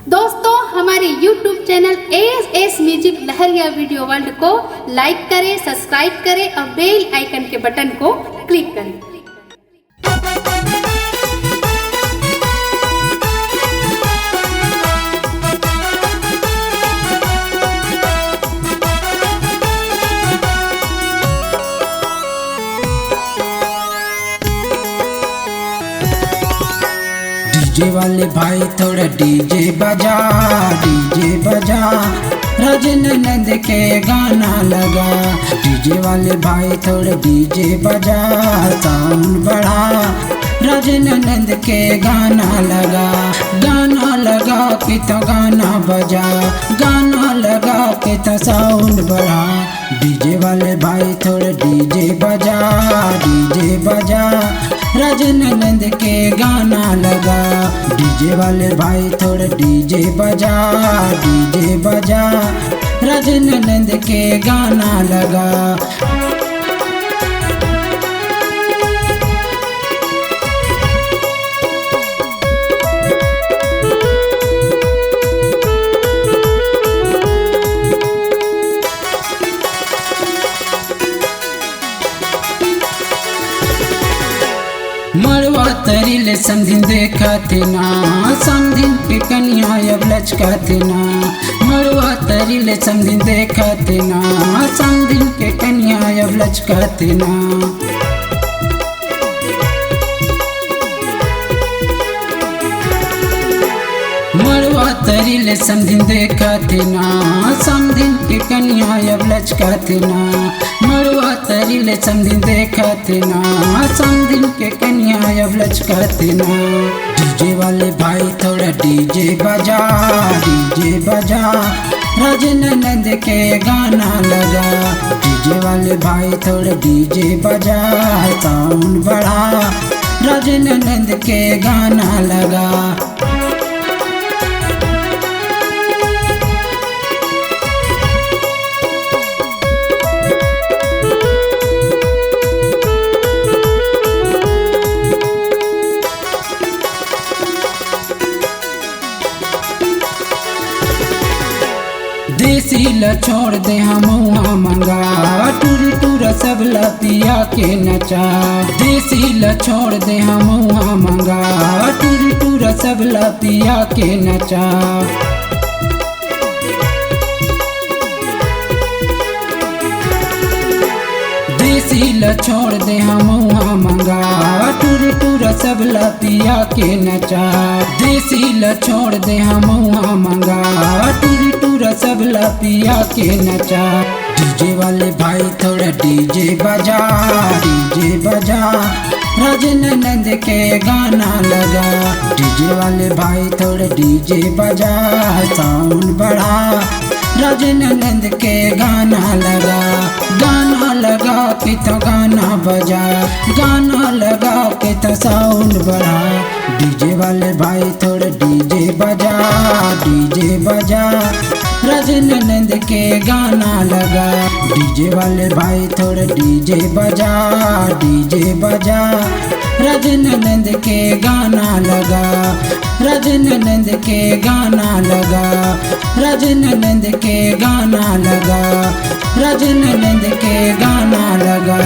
दोस्तों हमारे YouTube channel S music लहरिया वीडियो वर्ल्ड को लाइक करें, सब्सक्राइब करें और बेल आइकन के बटन को क्लिक करें। डीजे वाले भाई थोड़ा डीजे बजा, रजनीनंद के गाना लगा। डीजे वाले भाई थोड़ा डीजे बजा, साउंड बढ़ा, रजनीनंद के गाना लगा। गाना लगा के तो गाना बजा, गाना लगा के तो साउंड बढ़ा। डीजे वाले भाई थोड़ा डीजे बजा, रजनीनंद के गाना लगा। डीजे वाले भाई थोड़ा डीजे बजा, रजनीनंद के गाना लगा। मरवा तरीले समधिन देखा थे ना, समधिन के कन्या अब लचका थे ना। मरवा तरीले समधिन देखा थे ना, समधिन के कन्या अब लचका थे ना। मरवा तरीले समधिन देखा थे ना, समधिन के कन्या अब लचका थे ना। मरवा तरीले समधिन देखा थे ना, समधिन के कन्या अब लचका थे ना। डीजे वाले भाई थोड़ा डीजे बजा, रजनीनंद के गाना लगा। डीजे वाले भाई थोड़ा डीजे बजा, साउंड बढ़ा, रजनीनंद के गाना लगा। देसी ला छोड़ दे हम मंगा, टूरी टूरा सब ला पिया के नचा। देसी ला छोड़ दे हम मंगा, टूरी टूरा सब ला पिया के नचा। देसी ला छोड़ दे हम मंगा, टूरी टूरा सब ला पिया के नचा। देसी ला छोड़ दे हम मंगा, टूरी टूरा सब ला पिया के नचा। डीजे वाले भाई थोड़ा डीजे बजा, रजनीनंद के गाना लगा। डीजे वाले भाई थोड़ा डीजे बजा, साउंड बढ़ा, रजनीनंद के गाना लगा। गाना लगा के तो गाना बजा, गाना लगा के तो साउंड बढ़ा। डीजे वाले भाई थोड़ा डीजे बजा, रजनीनंद के गाना लगा। डीजे वाले भाई थोड़ा डीजे बजा, रजनीनंद के गाना लगा। रजनीनंद के गाना लगा, रजनीनंद के गाना लगा, रजनीनंद के गाना लगा।